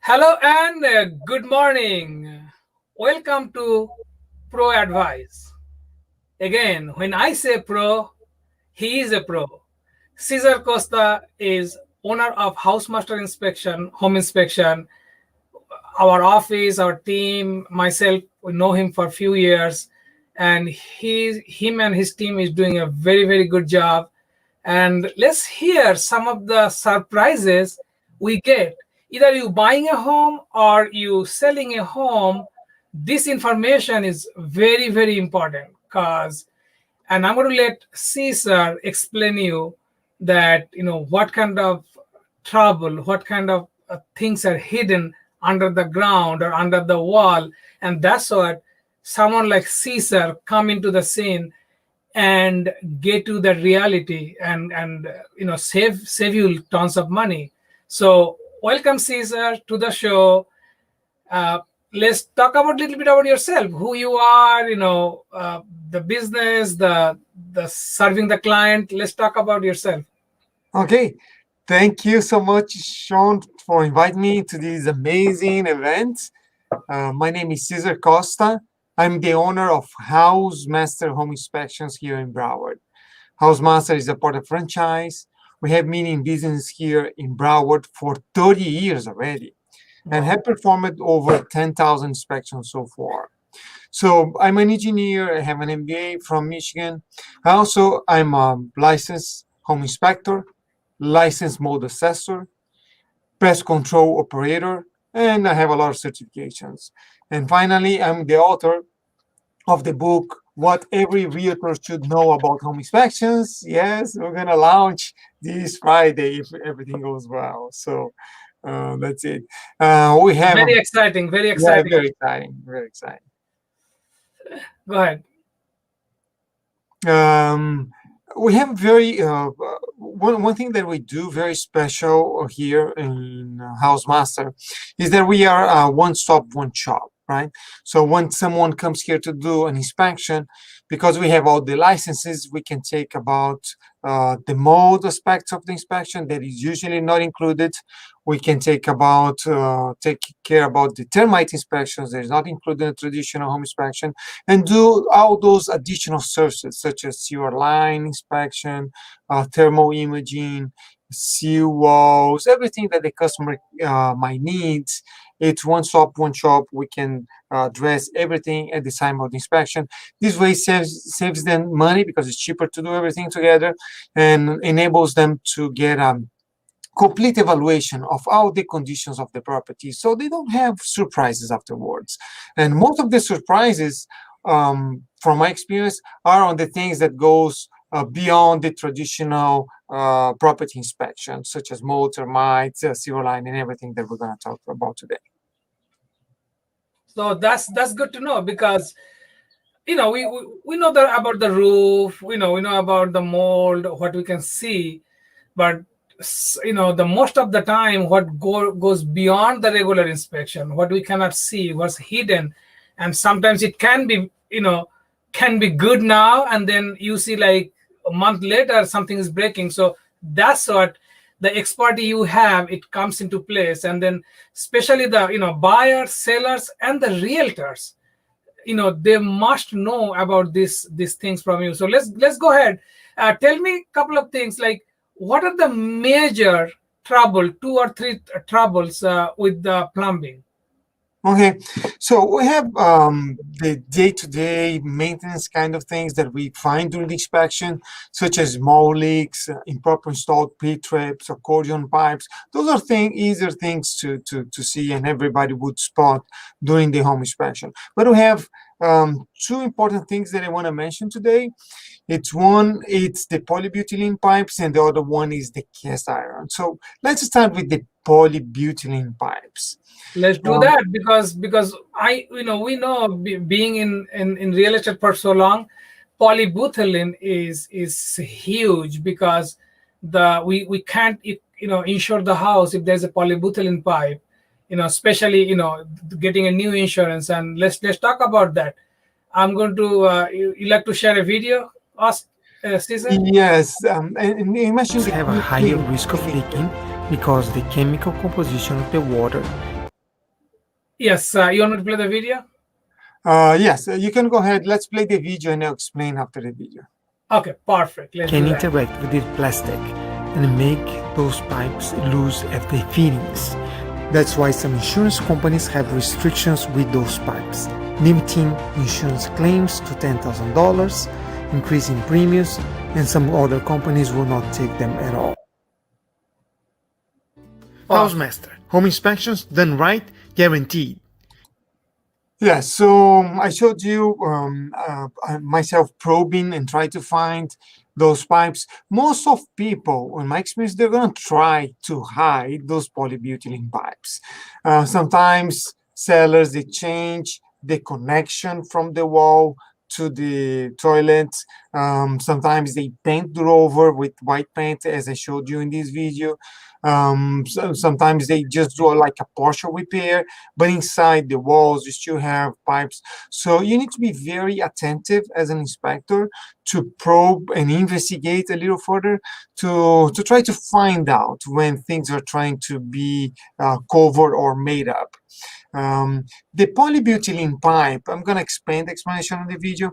Hello and good morning. Welcome to Pro Advice. Again, when I say pro, he is a pro. Cesar Costa is owner of Housemaster Inspection, Home Inspection. Our office, our team, myself, we know him for a few years, and him and his team is doing a very good job. And let's hear some of the surprises we get. Either you buying a home or you selling a home, this information is very important because, and I'm going to let Caesar explain you that what kind of trouble, what kind of things are hidden under the ground or under the wall, and that's what someone like Caesar come into the scene and get to the reality and save you tons of money. So welcome Caesar to the show. uh, let's talk about a little bit about yourself, who you are, the business, the serving the client. Let's talk about yourself. Okay, thank you so much, Sean, for inviting me to this amazing event. My name is Cesar Costa. I'm the owner of Housemaster Home Inspections here in Broward. Housemaster is a part of franchise. We have been in business here in Broward for 30 years already and have performed over 10,000 inspections so far. So I'm an engineer. I have an MBA from Michigan. I'm a licensed home inspector, licensed mold assessor, pest control operator, and I have a lot of certifications. And finally, I'm the author of the book, What Every Realtor Should Know About Home Inspections. Yes, we're going to launch this Friday if everything goes well. So that's it. We have, Very exciting, very yeah, exciting. very exciting, very exciting. Go ahead. We have one thing that we do very special here in Housemaster is that we are one stop, one shop, right? So when someone comes here to do an inspection, because we have all the licenses, we can take about the mold aspects of the inspection that is usually not included. We can take care about the termite inspections that is not included in a traditional home inspection, and do all those additional services such as sewer line inspection, thermal imaging, seal walls, everything that the customer might need. It's one stop, one shop. We can address everything at the time of the inspection. This way saves them money because it's cheaper to do everything together and enables them to get complete evaluation of all the conditions of the property so they don't have surprises afterwards. And most of the surprises, from my experience, are on the things that goes beyond the traditional property inspection, such as mold, termites, sewer line, and everything that we're going to talk about today. So that's good to know because we know that about the roof, we know about the mold, what we can see, but the most of the time what goes beyond the regular inspection, what we cannot see, what's hidden, and sometimes it can be good now, and then you see like a month later something is breaking. So that's what the expertise you have, it comes into place. And then especially the buyers, sellers, and the realtors, they must know about these things from you. So let's go ahead. Tell me a couple of things, like what are the major two or three troubles with the plumbing? Okay, so we have the day-to-day maintenance kind of things that we find during the inspection, such as mold leaks, improper installed P-trips, accordion pipes. Those are easier things to see, and everybody would spot during the home inspection. But we have two important things that I want to mention today. It's the polybutylene pipes, and the other one is the cast iron. So let's start with the polybutylene pipes. Let's do that because we know, being in real estate for so long, polybutylene is huge because we can't insure the house if there's a polybutylene pipe, especially getting a new insurance. And let's talk about that. I'm going to you like to share a video, Cesar? Yes, and you mentioned Have a higher risk of leaking because the chemical composition of the water Yes, you want me to play the video? Yes, you can go ahead. Let's play the video and I'll explain after the video. Okay, perfect. Let's Can do that. interact with the plastic and make those pipes lose of their fittings. That's why some insurance companies have restrictions with those pipes, limiting insurance claims to $10,000, increasing premiums, and some other companies will not take them at all. Housemaster Home Inspections done right, guaranteed. Yeah, so I showed you myself probing and try to find those pipes. Most of people, in my experience, they're going to try to hide those polybutylene pipes. Sometimes sellers, they change the connection from the wall to the toilet. Sometimes they paint it over with white paint, as I showed you in this video. Sometimes they just do like a partial repair, but inside the walls you still have pipes. So you need to be very attentive as an inspector to probe and investigate a little further to try to find out when things are trying to be covered or made up. The polybutylene pipe, I'm going to expand the explanation on the video.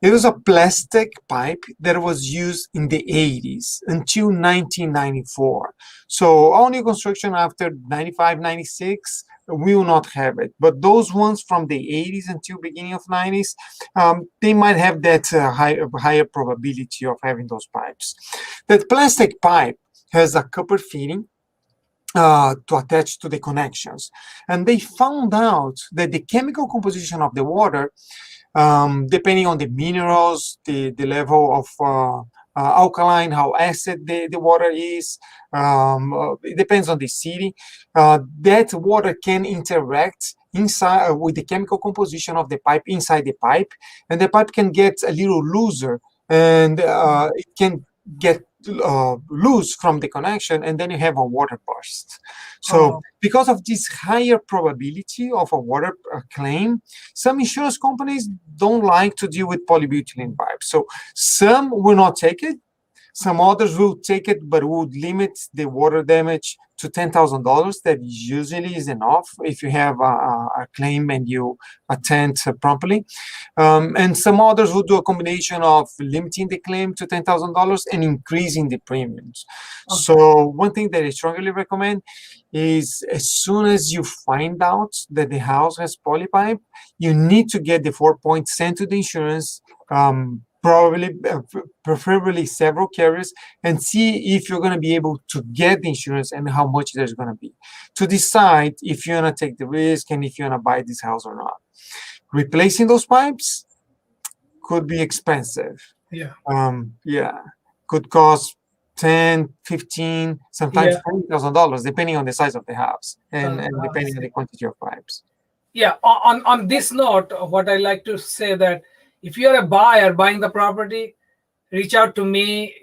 It was a plastic pipe that was used in the 80s until 1994. So all new construction after 95, 96 will not have it. But those ones from the 80s until beginning of 90s, they might have that higher probability of having those pipes. That plastic pipe has a copper fitting to attach to the connections. And they found out that the chemical composition of the water, depending on the minerals, the level of alkaline, how acid the water is, it depends on the city, that water can interact inside with the chemical composition of the pipe inside the pipe, and the pipe can get a little looser, and it can get loose from the connection, and then you have a water burst. So because of this higher probability of a water claim, some insurance companies don't like to deal with polybutylene pipes. So some will not take it. Some others will take it, but would limit the water damage to $10,000. That usually is enough if you have a claim and you attend promptly. And some others will do a combination of limiting the claim to $10,000 and increasing the premiums. So one thing that I strongly recommend is as soon as you find out that the house has polypipe, you need to get the 4 points sent to the insurance, preferably several carriers, and see if you're going to be able to get the insurance and how much there's going to be to decide if you're going to take the risk and if you're going to buy this house or not. Replacing those pipes could be expensive. Yeah, could cost 10, 15, sometimes $20,000, depending on the size of the house and depending on the quantity of pipes. Yeah, on this note, what I like to say that if you're a buyer buying the property, reach out to me.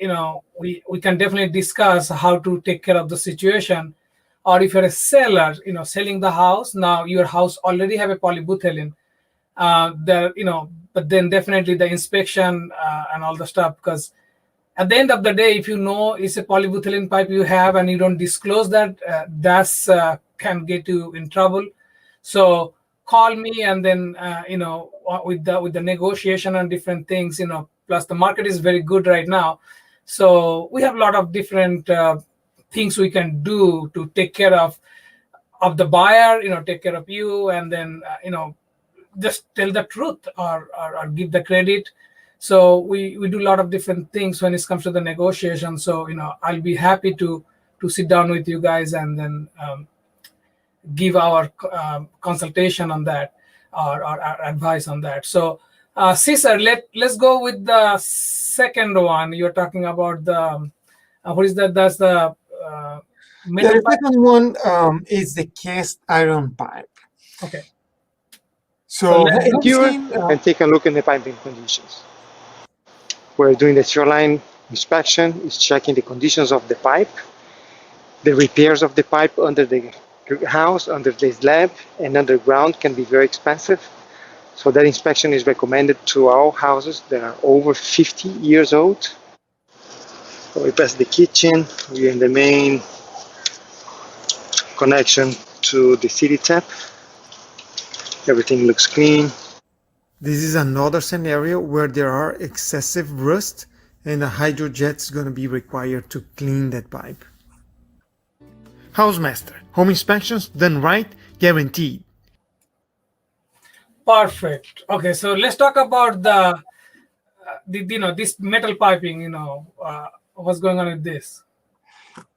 We can definitely discuss how to take care of the situation. Or if you're a seller, selling the house, now your house already have a polybutylene. But then definitely the inspection and all the stuff, because at the end of the day, if you know it's a polybutylene pipe you have and you don't disclose that, that's can get you in trouble. So call me, and then with the negotiation and different things, plus the market is very good right now, so we have a lot of different things we can do to take care of the buyer, take care of you, and then just tell the truth or give the credit. So we do a lot of different things when it comes to the negotiation. So I'll be happy to sit down with you guys and then give our consultation on that or advice on that. So Cesar, let's go with the second one. You're talking about the what is that? That's the the second one is the cast iron pipe. Okay. So here and take a look in the piping conditions. We're doing the shoreline inspection, is checking the conditions of the pipe, the repairs of the pipe under the house, under the slab, and underground can be very expensive. So that inspection is recommended to all houses that are over 50 years old. So we pass the kitchen, we're in the main connection to the city tap. Everything looks clean. This is another scenario where there are excessive rust and a hydrojet is going to be required to clean that pipe. Housemaster, home inspections done right, guaranteed. Perfect. Okay, so let's talk about this metal piping. What's going on with this?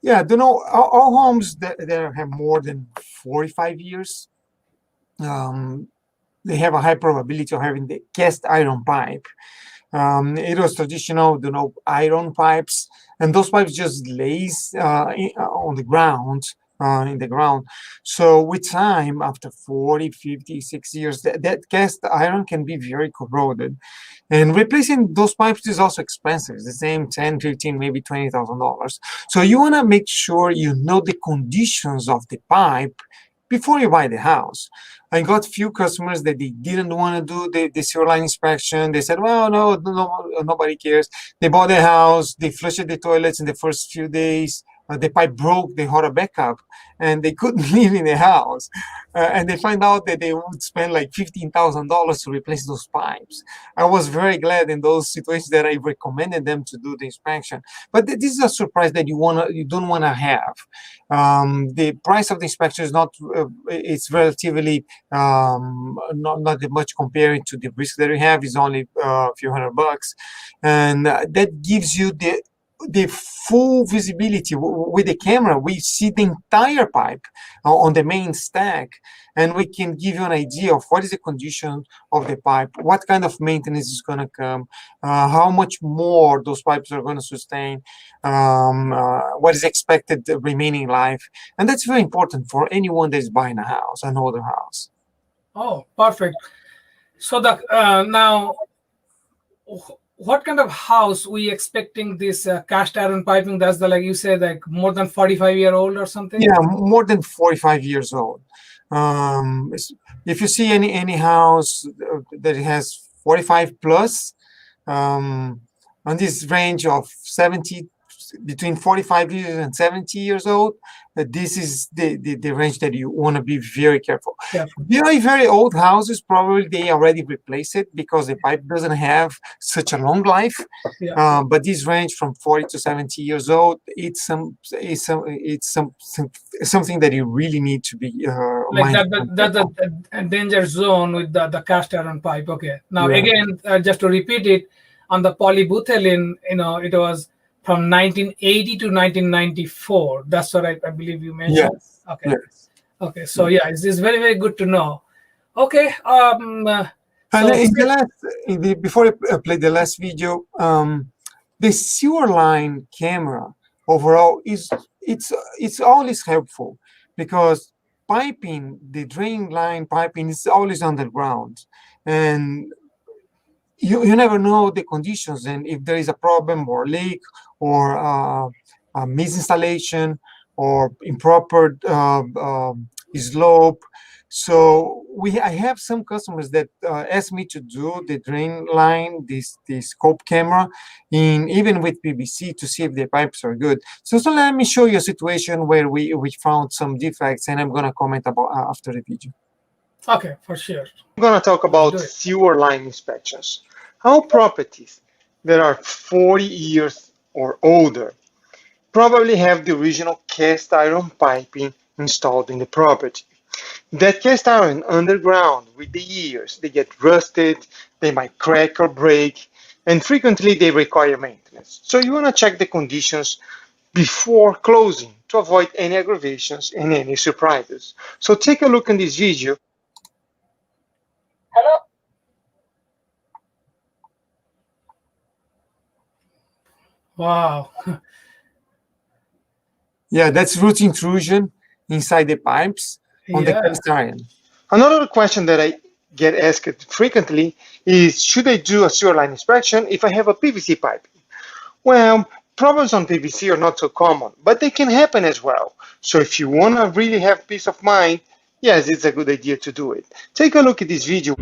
Yeah, all homes that have more than 45 years, they have a high probability of having the cast iron pipe. It was traditional, iron pipes, and those pipes just lays on the ground, in the ground. So with time, after 40, 50, 60 years, that cast iron can be very corroded. And replacing those pipes is also expensive. It's the same 10, 15, maybe $20,000. So you want to make sure you know the conditions of the pipe before you buy the house. I got few customers that they didn't want to do the sewer line inspection. They said, well, no, nobody cares. They bought the house, they flushed the toilets in the first few days. The pipe broke, they had a backup, and they couldn't live in the house. And they find out that they would spend like $15,000 to replace those pipes. I was very glad in those situations that I recommended them to do the inspection. But this is a surprise that you don't want to have. The price of the inspection is not, it's relatively not that much comparing to the risk that you have. Is only a few $100, and that gives you the full visibility. With the camera, we see the entire pipe on the main stack, and we can give you an idea of what is the condition of the pipe, what kind of maintenance is going to come, how much more those pipes are going to sustain, what is expected remaining life. And that's very important for anyone that is buying a house, an older house. Oh, perfect. So now, what kind of house we expecting this cast iron piping? That's like you said, like more than 45-year-old or something? Yeah, more than 45 years old. If you see any house that has 45 plus, on this range of 70, between 45 years and 70 years old, this is the range that you want to be very careful. Very old houses, probably they already replaced it because the pipe doesn't have such a long life. But this range from 40 to 70 years old, it's something that you really need to be like that's a danger zone with the cast iron pipe. Okay. Now again, just to repeat it, on the polybutylene, it was from 1980 to 1994. That's what I believe you mentioned. Yes. Okay. Yes. Okay. So yeah, it's very, very good to know. Okay. Before I play the last video, the sewer line camera overall it's always helpful because piping, the drain line piping is always underground, and you never know the conditions and if there is a problem or leak or a misinstallation or improper slope. So I have some customers that ask me to do the drain line, this scope camera, even with PVC to see if the pipes are good. So let me show you a situation where we found some defects, and I'm gonna comment about after the video. Okay, for sure. I'm going to talk about sewer line inspections. How properties that are 40 years or older probably have the original cast iron piping installed in the property. That cast iron underground with the years, they get rusted, they might crack or break, and frequently they require maintenance. So you want to check the conditions before closing to avoid any aggravations and any surprises. So take a look in this video. Hello. Wow. Yeah, that's root intrusion inside the pipes on the cast iron. Another question that I get asked frequently is, should I do a sewer line inspection if I have a PVC pipe? Well, problems on PVC are not so common, but they can happen as well. So if you want to really have peace of mind, yes, it's a good idea to do it. Take a look at this video.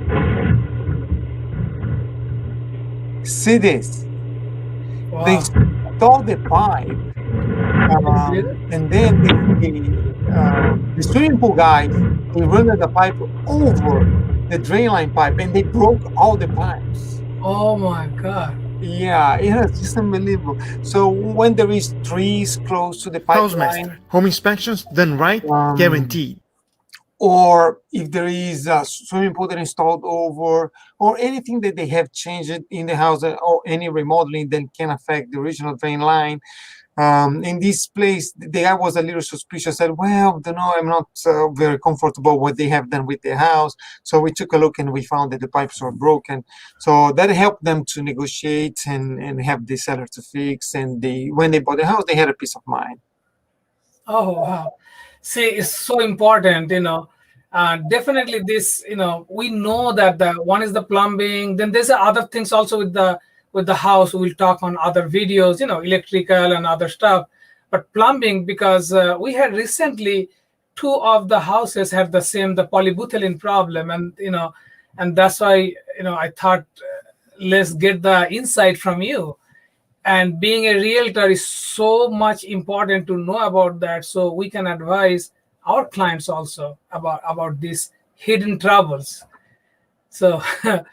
See this? Wow. They install the pipe, and then the swimming pool guys, they run the pipe over the drain line pipe, and they broke all the pipes. Oh my God. Yeah, it was just unbelievable. So when there is trees close to the pipeline, Housemaster Home Inspections done right, um, guaranteed. or if there is a swimming pool that installed over, or anything that they have changed in the house, or any remodeling that can affect the original drain line. In this place, the guy was a little suspicious. Said, "Well, don't know. I'm not very comfortable what they have done with the house." So we took a look and we found that the pipes were broken. So that helped them to negotiate and have the seller to fix. And when they bought the house, they had a peace of mind. Oh wow. See, it's so important, definitely this, we know that the one is the plumbing, then there's other things also with the house. We'll talk on other videos, electrical and other stuff. But plumbing, because we had recently two of the houses had the polybutylene problem, and and that's why I thought let's get the insight from you. And being a realtor is so much important to know about that, so we can advise our clients also about these hidden troubles. So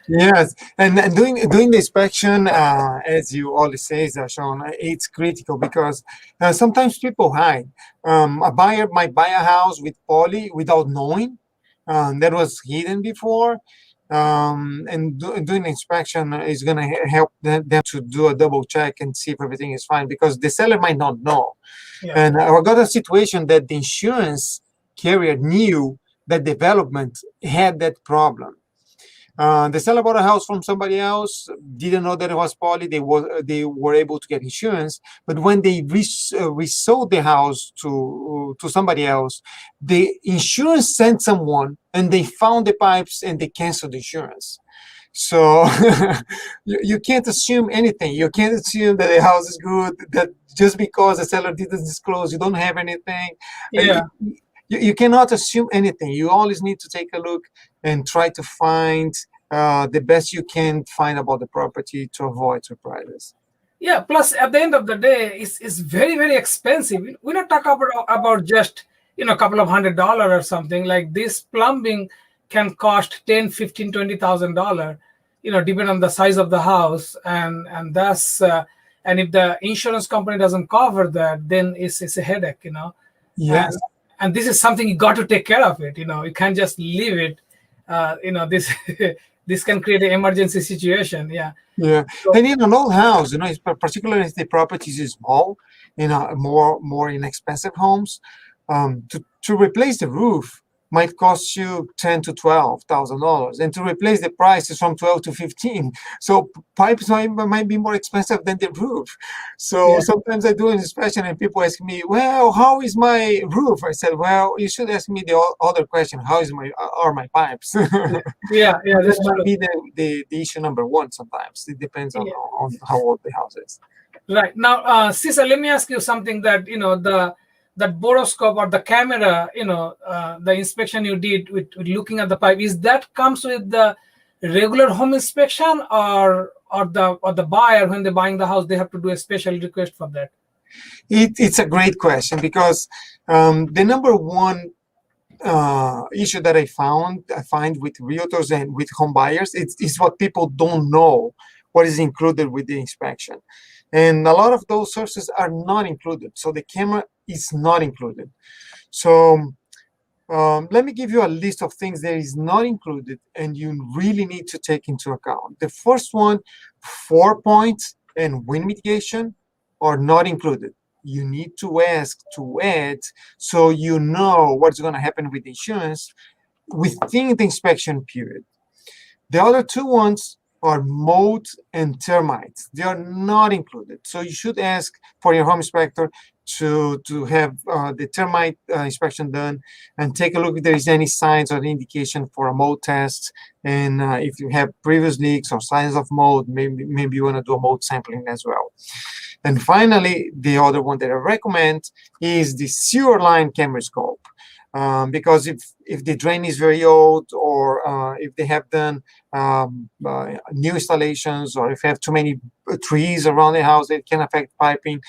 Yes, and doing the inspection, as you always say, Sean, it's critical because sometimes people hide. A buyer might buy a house with poly without knowing that was hidden before, and doing the inspection is going to help them to do a double check and see if everything is fine because the seller might not know. yeah, And I got a situation that the insurance carrier knew that development had that problem. The seller bought a house from somebody else, didn't know that it was poly. They were able to get insurance, but when they resold the house to somebody else, the insurance sent someone and they found the pipes and they canceled the insurance. So you can't assume anything. You can't assume that the house is good, that just because the seller didn't disclose, you don't have anything. yeah. You cannot assume anything. You always need to take a look and try to find the best you can find about the property to avoid surprises. Yeah, plus at the end of the day, it's very, very expensive. We're not talking about just a couple of $100 or something. Like this plumbing can cost 10, 15, $20,000, depending on the size of the house. And that's and if the insurance company doesn't cover that, then it's a headache, Yes. and this is something you got to take care of it. You can't just leave it. This this can create an emergency situation. Yeah. Yeah, So, and in an old house, particularly if the property is small, more inexpensive homes, to replace the roof might cost you $10,000 to $12,000, and to replace the price is from 12 to 15. So pipes might be more expensive than the roof. So yeah. sometimes I do an inspection and people ask me, "Well, how is my roof?" I said, "Well, you should ask me the other question: How is are my pipes?" Yeah, yeah, That that's might true. be the issue number one sometimes. It depends Yeah. on how old the house is. Right. Now, Cesar, let me ask you something that, that boroscope or the camera, the inspection you did with looking at the pipe, is that comes with the regular home inspection, or the buyer, when they're buying the house, they have to do a special request for that? It's a great question because the number one issue that I find with realtors and with home buyers, it's what people don't know what is included with the inspection. And a lot of those sources are not included. So the camera is not included. So let me give you a list of things that is not included and you really need to take into account. The first one, 4-point and wind mitigation are not included. You need to ask to add so you know what's going to happen with insurance within the inspection period. The other two ones are mold and termites. They are not included. So you should ask for your home inspector to have the termite inspection done and take a look if there is any signs or indication for a mold test. And if you have previous leaks or signs of mold, maybe you want to do a mold sampling as well. And finally, the other one that I recommend is the sewer line camera scope. Because if the drain is very old, or if they have done new installations, or if you have too many trees around the house, it can affect piping.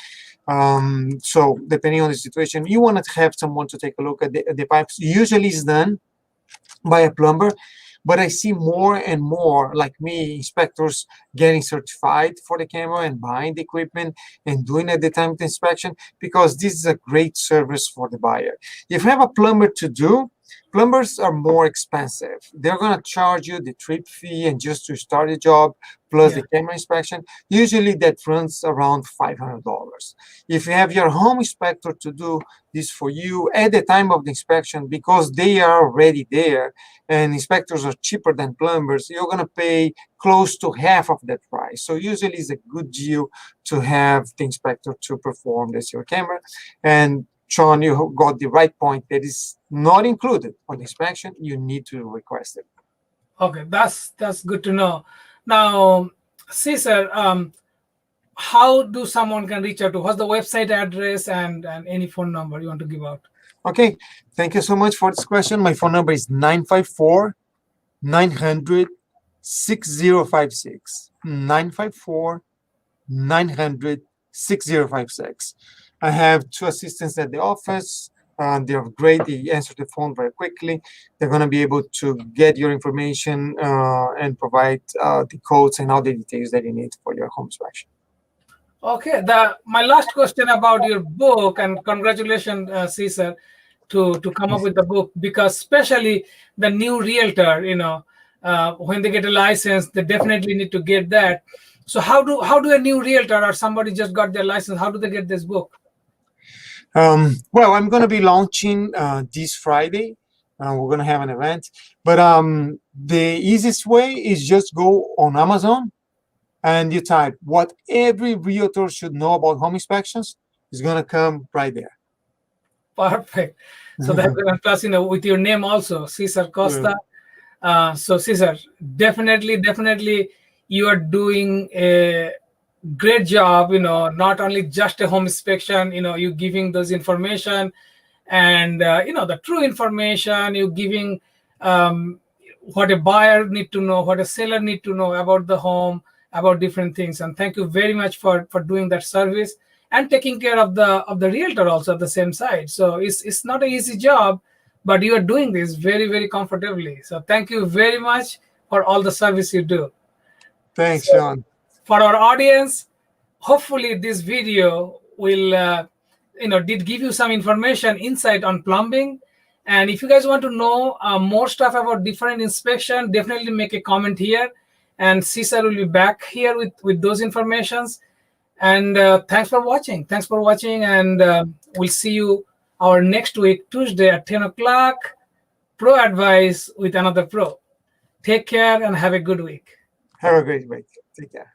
So depending on the situation, you want to have someone to take a look at the pipes. Usually it's done by a plumber, but I see more and more, like me, inspectors getting certified for the camera and buying the equipment and doing at the time of the inspection, because this is a great service for the buyer. If you have a plumber to do, plumbers are more expensive. They're going to charge you the trip fee and just to start the job, plus the camera inspection. Usually that runs around $500. If you have your home inspector to do this for you at the time of the inspection, because they are already there and inspectors are cheaper than plumbers, you're going to pay close to half of that price. So usually it's a good deal to have the inspector to perform this your camera. And Sean, you got the right point. That is not included on the inspection. You need to request it. Okay, that's good to know. Now, Cesar, how do someone can reach out to? What's the website address and any phone number you want to give out? Okay, thank you so much for this question. My phone number is 954-900-6056. 954-900-6056. I have two assistants at the office. They're great. They answer the phone very quickly. They're going to be able to get your information and provide the codes and all the details that you need for your home inspection. Okay. My last question about your book, and congratulations, Cesar, to come up with the book, because especially the new realtor, when they get a license, they definitely need to get that. So how do a new realtor or somebody just got their license, how do they get this book? Well, I'm going to be launching this Friday. We're going to have an event. But the easiest way is just go on Amazon and you type what every realtor should know about home inspections. Is going to come right there. Perfect. So that's going plus, with your name also, Cesar Costa. So Cesar, definitely you are doing a great job, not only just a home inspection, you giving those information and, the true information, you giving what a buyer need to know, what a seller need to know about the home, about different things. And thank you very much for doing that service and taking care of the realtor also at the same side. So it's not an easy job, but you are doing this very, very comfortably. So thank you very much for all the service you do. Thanks, Sean. For our audience, hopefully this video will, did give you some information, insight on plumbing. And if you guys want to know more stuff about different inspection, definitely make a comment here. And Cesar will be back here with those informations. And thanks for watching. And we'll see you our next week, Tuesday at 10 o'clock. Pro Advice with another pro. Take care and have a good week. Have a great week. Take care.